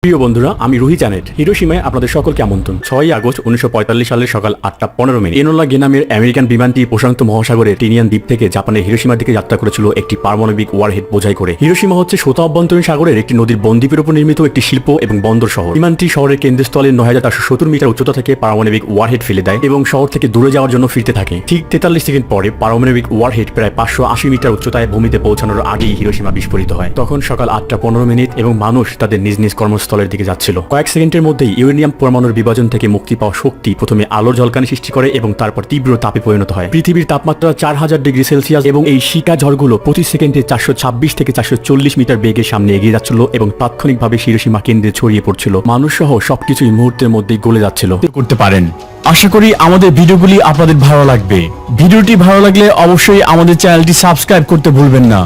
প্রিয় বন্ধুরা, আমি রুহি জানেট হিরোশিমায় আপনাদের সকলকে আমন্ত্রণ। 6 আগস্ট 1945 সালের সকাল 8:15 এনোলা গে নামের আমেরিকান বিমানটি প্রশান্ত মহাসাগরের টিনিয়ান দ্বীপ থেকে জাপানের হিরোশিমার দিকে যাত্রা করেছিল একটি পারমাণবিক ওয়ারহেড বোঝাই করে। হিরোশিমা হচ্ছে শোতা অভ্যন্তরীণ সাগরের একটি নদীর বনদ্বীপের উপর নির্মিত একটি শিল্প এবং বন্দর শহর। বিমানটি শহরের কেন্দ্রস্থলে 9470 মিটার উচ্চতা থেকে পারমাণবিক ওয়ারহেড ফেলে দেয় এবং শহর থেকে দূরে যাওয়ার জন্য ফিরতে থাকে। ঠিক 43 সেকেন্ড পরে পারমাণবিক ওয়ারহেড প্রায় 580 মিটার উচ্চতায় ভূমিতে পৌঁছানোর আগেই হিরোশিমা বিস্ফোরিত হয়। তখন সকাল 8:15 এবং মানুষ তাদের নিজ নিজ কর্মস্থলের দিকে যাচ্ছিল। কয়েক সেকেন্ডের মধ্যেই ইউরেনিয়াম পরমাণুর বিভাজন থেকে মুক্তি পাওয়া শক্তি প্রথমে আলোর ঝলকানি সৃষ্টি করে এবং তারপর তীব্র তাপে পরিণত হয়। পৃথিবীর তাপমাত্রা 4000 ডিগ্রি সেলসিয়াস এবং এই শিকা ঝড়গুলো প্রতি সেকেন্ডে 426 থেকে 440 মিটার বেগে সামনে এগিয়ে যাচ্ছিল এবং তাৎক্ষণিকভাবে হিরোশিমা কেন্দ্রে ছড়িয়ে পড়ছিল। মানুষ সহ সবকিছুই মুহূর্তের মধ্যেই গলে যাচ্ছিল। করতে পারেন। আশা করি আমাদের ভিডিওগুলি আপনাদের ভালো লাগবে। ভিডিওটি ভালো লাগলে অবশ্যই আমাদের চ্যানেলটি সাবস্ক্রাইব করতে ভুলবেন না।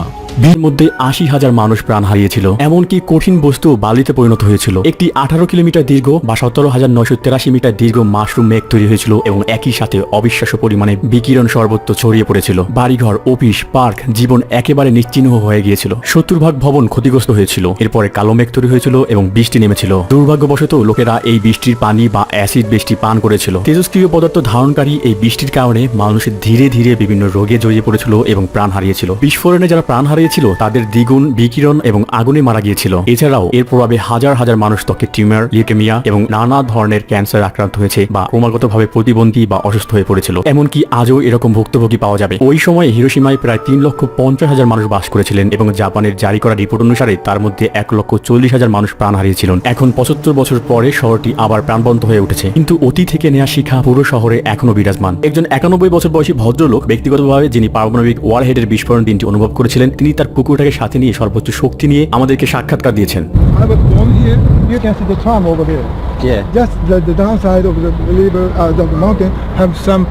এর মধ্যে 80,000 মানুষ প্রাণ হারিয়েছিল। এমনকি কঠিন বস্তু বালিতে পরিণত হয়েছিল। একটি 18 কিলোমিটার দীর্ঘ বা 17,983 মিটার দীর্ঘ মাশরুম মেঘ তৈরি হয়েছিল এবং একই সাথে অবিশ্বাস্য পরিমাণে বিকিরণ সর্বত্র ছড়িয়ে পড়েছিল। বাড়িঘর, অফিস, পার্ক, জীবন একেবারে নিশ্চিহ্ন হয়ে গিয়েছিল। 70 ভাগ ভবন ক্ষতিগ্রস্ত হয়েছিল। এরপরে কালো মেঘ তৈরি হয়েছিল এবং বৃষ্টি নেমেছিল। দুর্ভাগ্যবশত লোকেরা এই বৃষ্টির পানি বা অ্যাসিড বৃষ্টি পান করেছিল। তেজস্ক্রিয় পদার্থ ধারণকারী এই বৃষ্টির কারণে মানুষের ধীরে ধীরে বিভিন্ন রোগে জড়িয়ে পড়েছিল এবং প্রাণ হারিয়েছিল। বিস্ফোরণে যারা প্রাণ হারিয়েছিল তাদের দ্বিগুণ বিকিরণ এবং আগুনে মারা গিয়েছিল। এছাড়াও এর প্রভাবে হাজার হাজার মানুষ ত্বকের টিউমার, লিউকেমিয়া এবং নানা ধরনের ক্যান্সার আক্রান্ত হয়েছে বা ক্রমাগতভাবে প্রতিবন্ধী বা অসুস্থ হয়ে পড়েছিল। এমনকি আজও এরকম ভুক্তভোগী পাওয়া যাবে। ওই সময় হিরোশিমায় প্রায় 3,50,000 মানুষ বাস করেছিলেন এবং জাপানের জারি করা রিপোর্ট অনুসারে তার মধ্যে 1,40,000 মানুষ প্রাণ হারিয়েছিলেন। এখন 75 বছর পরে শহরটি আবার প্রাণবন্ত হয়ে উঠেছে, কিন্তু অতি থেকে নেওয়া শিক্ষা পুরো শহরে এখনো বিরাজমান। একজন 91 বছর বয়সী ভদ্রলোক ব্যক্তিগতভাবে যিনি পারমাণবিক ওয়ারহেডের বিস্ফোরণ দিনটি অনুভব করেছিলেন, তিনি তার কুকুরটাকে সাথে নিয়ে সর্বোচ্চ শক্তি নিয়ে আমাদেরকে সাক্ষাৎকার দিয়েছেন। I was born here. You can see the tram over there. Yeah. Just the downside of the river, the mountain, have some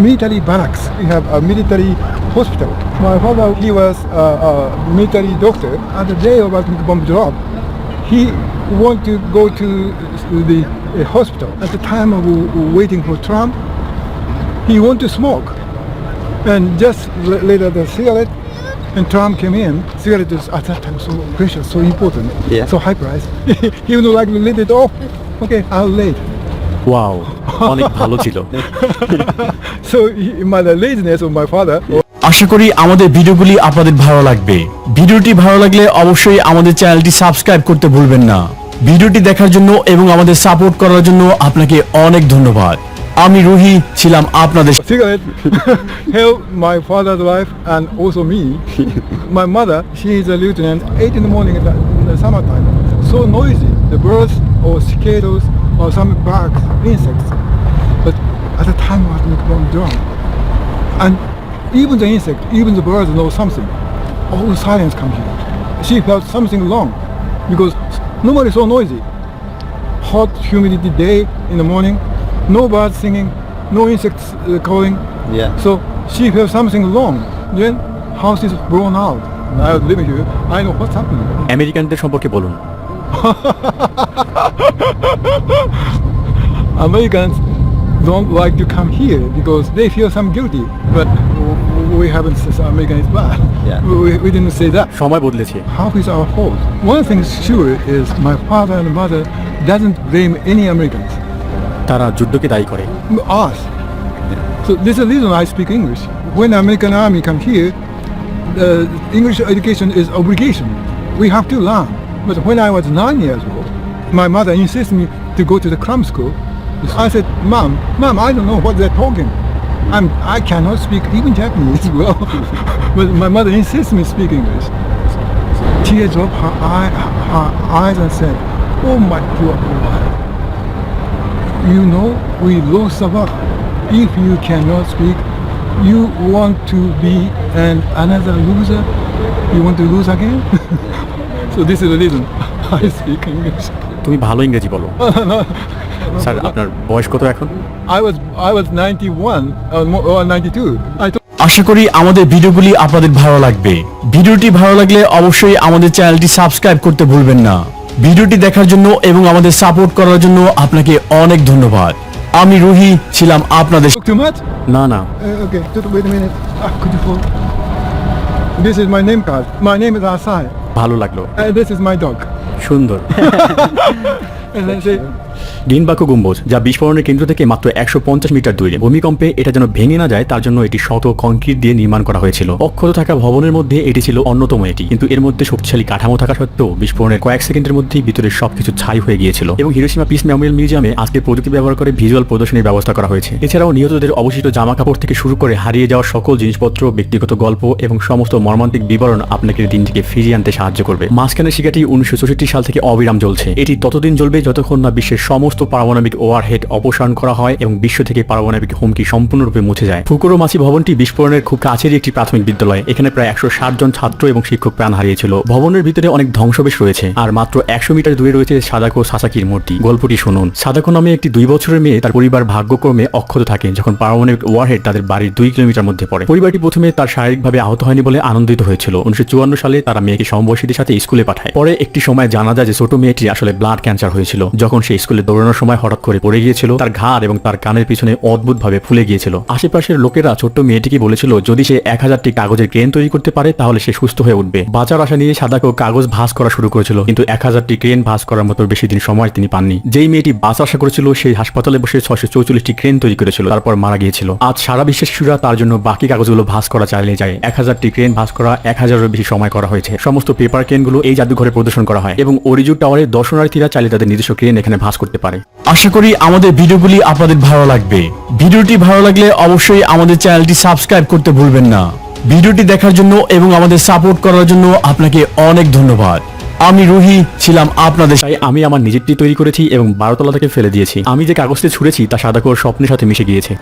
military barracks. We have a military hospital. My father, he was a military doctor. On the day of atomic bomb drop, he wanted to go to the hospital. At the time of waiting for tram, he wanted to smoke. And just later the cigarette and tram came in. Cigarette is at that time so precious, so important, Yeah. so high price. He would like to let it off. Okay, I'll wait. Wow, অনেক ভালো ছিল। So the laziness of my father. আশা করি আমাদের ভিডিওগুলি আপনাদের ভালো লাগবে। ভিডিওটি ভালো লাগলে অবশ্যই আমাদের চ্যানেলটি সাবস্ক্রাইব করতে ভুলবেন না। ভিডিওটি দেখার জন্য এবং আমাদের সাপোর্ট করার জন্য আপনাকে অনেক ধন্যবাদ। আমি রুহি ছিলাম আপনাদের Cigarette helped my father's wife and also me. My mother, she is a lieutenant, 8 in the morning in the summertime. So noisy, the birds or cicadas or some bugs, insects. But at the time of the bomb drop, and even the insect, even the birds know something. All the silence comes here. She felt something wrong because nobody so noisy. Hot humidity day in the morning, no birds singing, no insects calling. Yeah. So she felt something wrong. Then house is blown out. I was living here. I know what's happening. আমেরিকানদের সম্পর্কে বলুন। Americans don't like to come here because they feel some guilty. But we haven't said American is bad. Yeah. We didn't say that. সময় বদলেছে। How is our fault? One thing sure is my father and mother doesn't blame any Americans. তারা যুদ্ধকে দায়ী করে। Us. So this is the reason I speak English. When American army come here, the English education is obligation. We have to learn. But when I was 9 years old, my mother insisted me to go to the cram school. I said, Mom, I don't know what they're talking. I cannot speak even Japanese well. But my mother insists me speak English. Tears dropped her eyes and said, oh my poor boy. You know, we lost the war. If you cannot speak, you want to be another loser? You want to lose again? So this is the reason I speak English. তুমি ভালো ইংরেজি বলো। Sir, আপনার বয়স কত এখন? I was 91 or 92. আশা করি আমাদের ভিডিওগুলি আপনাদের ভালো লাগবে। ভিডিওটি ভালো লাগলে অবশ্যই আমাদের চ্যানেলটি সাবস্ক্রাইব করতে ভুলবেন না। ভিডিওটি দেখার জন্য এবং আমাদের সাপোর্ট করার জন্য আপনাকে অনেক ধন্যবাদ। আমি রুহি ছিলাম আপনাদের Too much? না না, Okay, just wait a minute. Could you hold? This is my name card. My name is Asai. ভালো লাগলো। This is my dog. সুন্দর। And then say, ডিনবাকু গম্বুজ, যা বিস্ফোরণের কেন্দ্র থেকে মাত্র 150 মিটার দূরে। ভূমিকম্পে এটা যেন ভেঙে না যায় তার জন্য এটি শত কংক্রিট দিয়ে নির্মাণ করা হয়েছিল। অক্ষত থাকা ভবনের মধ্যে এটি ছিল অন্যতম এটি, কিন্তু এর মধ্যে শক্তিশালী কাঠামো থাকা সত্ত্বেও বিস্ফোরণের কয়েক সেকেন্ডের মধ্যেই ভিতরে সবকিছু ছাই হয়ে গিয়েছিল। এবং হিরোশিমা পিস মেমোরিয়াল মিউজিয়ামে আজকে প্রযুক্তি ব্যবহার করে ভিজুয়াল প্রদর্শনীর ব্যবস্থা করা হয়েছে। এছাড়াও নিহতদের অবশিষ্ট জামা কাপড় থেকে শুরু করে হারিয়ে যাওয়া সকল জিনিসপত্র, ব্যক্তিগত গল্প এবং সমস্ত মর্মান্তিক বিবরণ আপনাকে দিনটিকে ফিরিয়ে আনতে সাহায্য করবে। মাঝখানের শিকাটি 1964 সাল থেকে অবিরাম জ্বলছে। এটি ততদিন জ্বলবে যতক্ষণ না বিশ্বের সমস্ত পারমাণবিক ওয়ারহেড অপসারণ করা হয় এবং বিশ্ব থেকে পারমাণবিক হুমকি সম্পূর্ণরূপে মুছে যায়। ফুকুরোমাচি ভবনটি বিস্ফোরণের খুব কাছেরই একটি প্রাথমিক বিদ্যালয়। এখানে প্রায় 160 জন ছাত্র এবং শিক্ষক প্রাণ হারিয়েছিল। ভবনের ভিতরে অনেক ধ্বংসবেশ রয়েছে, আর মাত্র 100 মিটার দূরে রয়েছে সাদাকো সাসাকির মূর্তি। গল্পটি শুনুন। সাদাকো নামে একটি 2 বছরের মেয়ে তার পরিবার ভাগ্যক্রমে অক্ষত থাকে যখন পারমাণবিক ওয়ারহেড তাদের বাড়ির 2 কিলোমিটার মধ্যে পড়ে। পরিবারটি প্রথমে তার শারীরিকভাবে আহত হয়নি বলে আনন্দিত হয়েছিল। 1954 সালে তারা মেয়েকে সমবয়সীদের সাথে স্কুলে পাঠায়। পরে একটি সময় জানা যায় যে ছোট মেয়েটি আসলে ব্লাড ক্যান্সার হয়েছিল। যখন সে স্কুলে দৌড়ানোর সময় হঠাৎ করে পড়ে গিয়েছিল, তার ঘাড় এবং তার কানের পিছনে অদ্ভুতভাবে ফুলে গিয়েছিল। আশেপাশের লোকেরা ছোট্ট মেয়েটিকে বলেছিল যদি সে 1000টি কাগজের ক্রেন তৈরি করতে পারে তাহলে সে সুস্থ হয়ে উঠবে। বাঁচার আশা নিয়ে সাদাকো কাগজ ভাঁজ করা শুরু করেছিল, কিন্তু 1000টি ক্রেন ভাঁজ করার মতো বেশি দিন সময় তিনি পাননি। যেই মেয়েটি বাঁচার আশা করেছিল সেই হাসপাতালে বসে 644টি ক্রেন তৈরি করেছিল, তারপর মারা গিয়েছিল। আজ সারা বিশ্বের শিশুরা তার জন্য বাকি কাগজগুলো ভাঁজ করা চালিয়ে যায়। 1000টি ক্রেন ভাঁজ করা 1000এরও বেশি সময় করা হয়েছে। সমস্ত পেপার ক্রেনগুলো এই জাদুঘরে প্রদর্শন করা হয় এবং অরিজু টাওয়ারে দর্শনার্থীরা চাইলে তাদের নিজস্ব ক্রেন এখানে ভাঁজ করতে পারে। আশা করি আমাদের ভিডিওগুলি আপনাদের ভালো লাগবে। ভিডিওটি ভালো লাগলে অবশ্যই আমাদের চ্যানেলটি সাবস্ক্রাইব করতে ভুলবেন না। ভিডিওটি দেখার জন্য এবং আমাদের সাপোর্ট করার জন্য আপনাকে অনেক ধন্যবাদ। আমি রুহি ছিলাম আপনাদের। তাই আমি আমার নিজেরটি তৈরি করেছি এবং 12 তলা থেকে ফেলে দিয়েছি। আমি যে কাগজটি ছুঁড়েছি তা সাদাকোর স্বপ্নের সাথে মিশে গিয়েছে।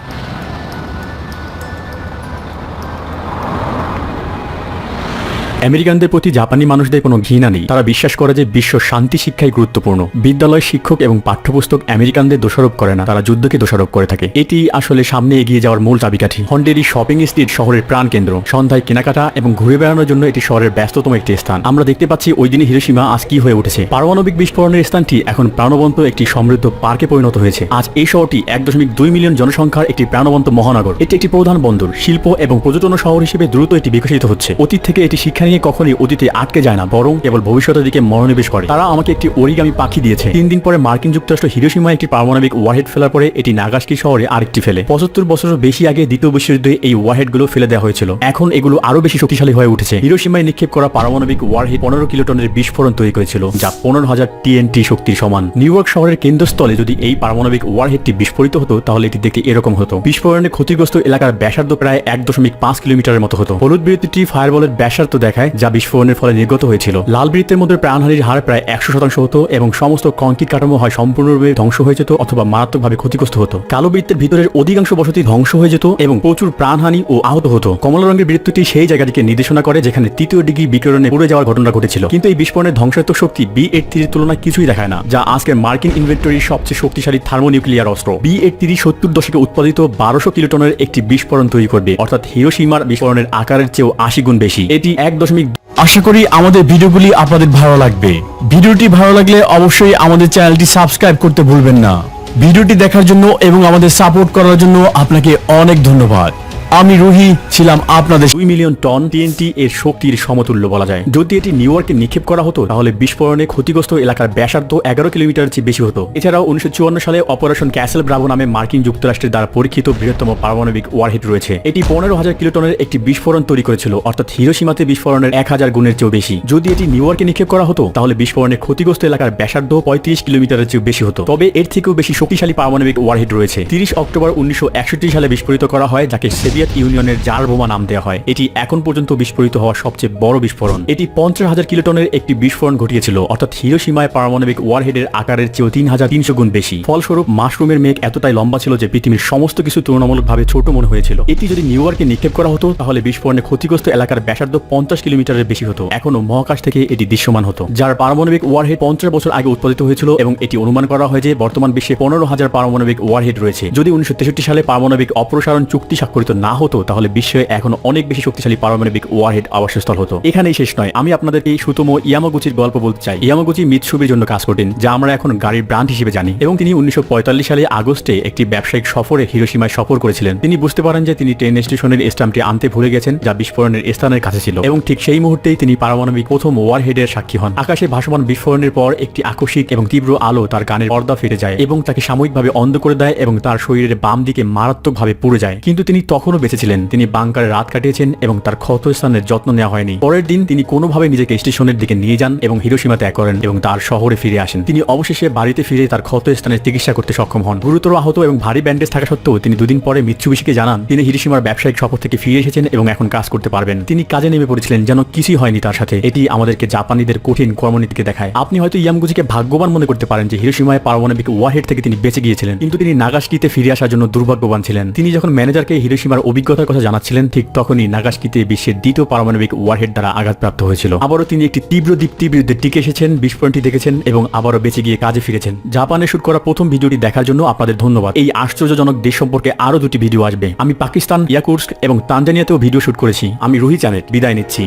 আমেরিকানদের প্রতি জাপানি মানুষদের কোনো ঘৃণা নেই। তারা বিশ্বাস করে যে বিশ্ব শান্তি শিক্ষাই গুরুত্বপূর্ণ। বিদ্যালয়, শিক্ষক এবং পাঠ্যপুস্তক আমেরিকানদের দোষারোপ করে না, তারা যুদ্ধকে দোষারোপ করে থাকে। এটি আসলে সামনে এগিয়ে যাওয়ার মূল চাবিকাঠি। হন্ডেরি শপিং স্ট্রিট শহরের প্রাণকেন্দ্র। সন্ধ্যায় কেনাকাটা এবং ঘুরে বেড়ানোর জন্য এটি শহরের ব্যস্ততম একটি স্থান। আমরা দেখতে পাচ্ছি ওই দিনই হিরোশিমা আজ কি হয়ে উঠেছে। পারমাণবিক বিস্ফোরণের স্থানটি এখন প্রাণবন্ত একটি সমৃদ্ধ পার্কে পরিণত হয়েছে। আজ এই শহরটি 1.2 মিলিয়ন জনসংখ্যার একটি প্রাণবন্ত মহানগর। এটি একটি প্রধান বন্দর, শিল্প এবং পর্যটন শহর হিসেবে দ্রুত এটি বিকশিত হচ্ছে। অতীত থেকে এটি শিক্ষা নিয়ে কখনই অতীতে আটকে যায় না, বরং কেবল ভবিষ্যতের দিকে মনোনিবেশ করে। তারা আমাকে একটি অরিগামি পাখি দিয়েছে। 3 দিন পরে মার্কিন যুক্তরাষ্ট্র হিরোশিমায় একটি পারমাণবিক ওয়ারহেড ফেলার পরে এটি নাগাসাকি শহরে আরেকটি ফেলে। 75 বছরের বেশি আগে দ্বিতীয় বিশ্বযুদ্ধে এই ওয়ারহেডগুলো ফেলে দেওয়া হয়েছিল। এখন এগুলো আরো বেশি শক্তিশালী হয়ে উঠেছে। হিরোশিমায় নিক্ষেপ করা পারমাণবিক ওয়ারহেড 15 কিলোটনের বিস্ফোরণ তৈরি করেছিল, যা 15,000 TNT শক্তির সমান। নিউ ইয়র্ক শহরের কেন্দ্রস্থলে যদি এই পারমাণবিক ওয়ারহেডটি বিস্ফোরিত হতো তাহলে এটি দেখতে এরকম হতো। বিস্ফোরণে ক্ষতিগ্রস্ত এলাকার ব্যাসার্ধ প্রায় 1.5 কিলোমিটারের মতো হতো। হলুদ বৃত্তটি ফায়ারবলের ব্যাসার্ধ দেখায়, যা বিস্ফোরণের ফলে নির্গত হয়েছিল। লাল বৃত্তের মধ্যে প্রাণহানির হার প্রায় 100% হতো এবং সমস্ত কংক্রিট কাঠামো হয় সম্পূর্ণরূপে ধ্বংস হয়ে যেত অথবা মারাত্মকভাবে ক্ষতিগ্রস্ত হতো। কালো বৃত্তের ভিতরের অধিকাংশ বসতি ধ্বংস হয়ে যেত এবং প্রচুর প্রাণহানি ও আহত হতো। কমলা রঙের বৃত্তটি সেই জায়গাটিকে নির্দেশনা করে যেখানে 3য় ডিগ্রি বিকিরণে পুড়ে যাওয়ার ঘটনা ঘটেছিল। কিন্তু এই বিস্ফোরণের ধ্বংসাত্মক শক্তি B-83 এর তুলনায় কিছুই দেখায় না, যা আজকের মার্কিন ইনভেন্টরির সবচেয়ে শক্তিশালী থার্মোনিউক্লিয়ার অস্ত্র। B-83 70 দশকে উৎপাদিত 1200 কিলোটনের একটি বিস্ফোরণ তৈরি করবে, অর্থাৎ হিরোশিমার বিস্ফোরণের আকারের চেয়েও 80 গুণ বেশি। এটি 1. আশা করি আমাদের ভিডিওগুলি আপনাদের ভালো লাগবে। ভিডিওটি ভালো লাগলে অবশ্যই আমাদের চ্যানেলটি সাবস্ক্রাইব করতে ভুলবেন না। ভিডিওটি দেখার জন্য এবং আমাদের সাপোর্ট করার জন্য আপনাকে অনেক ধন্যবাদ। আমি রুহি ছিলাম আপনাদের। 2 মিলিয়ন টন TNT এর শক্তির সমতুল্য বলা যায়। যদি এটি নিউ ইয়র্কে নিক্ষেপ করা হতো তাহলে বিস্ফোরণে ক্ষতিগ্রস্ত এলাকার ব্যাসার্ধ 11 কিলোমিটারের চেয়ে বেশি হতো। এছাড়াও 1954 সালে অপারেশন ক্যাসেল ব্রাভো নামে মার্কিন যুক্তরাষ্ট্রের দ্বারা পরীক্ষিত বৃহত্তম পারমাণবিক ওয়ারহেড রয়েছে। এটি 15,000 কিলোটনের একটি বিস্ফোরণ তৈরি করেছিল, অর্থাৎ হিরোশিমাতে বিস্ফোরণের 1000 গুণের চেয়েও বেশি। যদি এটি নিউ ইয়র্কে নিক্ষেপ করা হতো তাহলে বিস্ফোরণে ক্ষতিগ্রস্ত এলাকার ব্যাসার্ধ 35 কিলোমিটারের চেয়ে বেশি হতো। তবে এর থেকেও বেশি শক্তিশালী পারমাণবিক ওয়ারহেড রয়েছে। 30 অক্টোবর 1961 সালে বিস্ফোরিত করা হয়, যাকে সোভিয়েত ইউনিয়নের জার বোমা নাম দেওয়া হয়। এটি এখন পর্যন্ত বিস্ফোরিত হওয়া সবচেয়ে বড় বিস্ফোরণ। এটি 50,000 কিলোটনের একটি বিস্ফোরণ ঘটিয়েছিল, অর্থাৎ হিরোশিমায় পারমাণবিক ওয়ারহেডের আকারের চেয়েও 3300 গুণ বেশি। ফলস্বরূপ মাশরুমের মেঘ এতটাই লম্বা ছিল যে পৃথিবীর সমস্ত কিছু তুলনামূলকভাবে ছোট মনে হয়েছিল। এটি যদি নিউ ইয়র্কে নিক্ষেপ করা হতো তাহলে বিস্ফোরণে ক্ষতিগ্রস্ত এলাকার ব্যাসার্ধ 50 কিলোমিটারের বেশি হতো। এখনো মহাকাশ থেকে এটি দৃশ্যমান হতো। যার পারমাণবিক ওয়ারহেড 50 বছর আগে উৎপাদিত হয়েছিল এবং এটি অনুমান করা হয় যে বর্তমান বিশ্বে 15,000 পারমাণবিক ওয়ারহেড রয়েছে। যদি 1963 সালে পারমাণবিক অপসারণ চুক্তি স্বাক্ষরিত না না হতো তাহলে বিশ্বে এখন অনেক বেশি শক্তিশালী পারমাণবিক ওয়ারহেড আবাসস্থল হতো। এখানেই শেষ নয়, আমি আপনাদেরকে সুতোমো ইয়ামাগুচির গল্প বলতে চাই। ইয়ামাগুচি মিৎসুবির জন্য কাজ করতেন, যা আমরা এখন গাড়ির ব্র্যান্ড হিসেবে জানি, এবং তিনি 1945 সালে আগস্টে একটি ব্যবসায়িক সফরে হিরোশিমায় সফর করেছিলেন। তিনি বুঝতে পারেন যে তিনি ট্রেন স্টেশনের স্ট্যাম্পটি আনতে ভুলে গেছেন, যা বিস্ফোরণের স্থানের কাছে ছিল, এবং ঠিক সেই মুহূর্তেই তিনি পারমাণবিক প্রথম ওয়ারহেডের সাক্ষী হন। আকাশে ভাসমান বিস্ফোরণের পর একটি আকস্মিক এবং তীব্র আলো তার কানের পর্দা ফেটে যায় এবং তাকে সাময়িকভাবে অন্ধ করে দেয় এবং তার শরীরের বাম দিকে মারাত্মকভাবে পুড়ে যায়। কিন্তু তিনি তখনও বেঁচে ছিলেন। তিনি বাংকারে রাত কাটিয়েছেন এবং তার ক্ষত স্থানের যত্ন নেওয়া হয়নি। পরের দিন তিনি কোনোভাবে নিজেকে স্টেশনের দিকে নিয়ে যান এবং হিরোশিমা ত্যাগ করেন এবং তার শহরে ফিরে আসেন। তিনি অবশেষে বাড়িতে ফিরে তার ক্ষত স্থানের চিকিৎসা করতে সক্ষম হন। গুরুতর আহত এবং ভারী ব্যান্ডেজ থাকা সত্ত্বেও তিনি দুদিন পরে মিৎসুবিশিকে জানান তিনি হিরোশিমার ব্যবসায়িক সফর থেকে ফিরে এসেছেন এবং এখন কাজ করতে পারবেন। তিনি কাজে নেমে পড়েছিলেন যেন কিছুই হয়নি তার সাথে। এটি আমাদেরকে জাপানিদের কঠিন কর্মনীতিকে দেখায়। আপনি হয়তো ইয়ামাগুচিকে ভাগ্যবান মনে করতে পারেন যে হিরোশিমায় পারমাণবিক ওয়ারহেড থেকে তিনি বেঁচে গিয়েছিলেন, কিন্তু তিনি নাগাসাকিতে ফিরে আসার জন্য দুর্ভাগ্যবান ছিলেন। তিনি যখন ম্যানেজারকে হিরোশিমার অভিজ্ঞতার কথা জানাচ্ছিলেন, ঠিক তখনই নাগাসাকিতে বিশ্বের দ্বিতীয় পারমাণবিক ওয়ারহেড দ্বারা আঘাতপ্রাপ্ত হয়েছিল। আবারও তিনি একটি তীব্র দীপ্তির বিরুদ্ধে টিকে এসেছেন, বিস্ফোরণটি দেখেছেন এবং আবারও বেঁচে গিয়ে কাজে ফিরেছেন। জাপানে শুট করা প্রথম ভিডিওটি দেখার জন্য আপনাদের ধন্যবাদ। এই আশ্চর্যজনক দেশ সম্পর্কে আরো দুটি ভিডিও আসবে। আমি পাকিস্তান, ইয়াকুটস্ক এবং তানজানিয়াতেও ভিডিও শুট করেছি। আমি রুহি চ্যানেল বিদায় নিচ্ছি।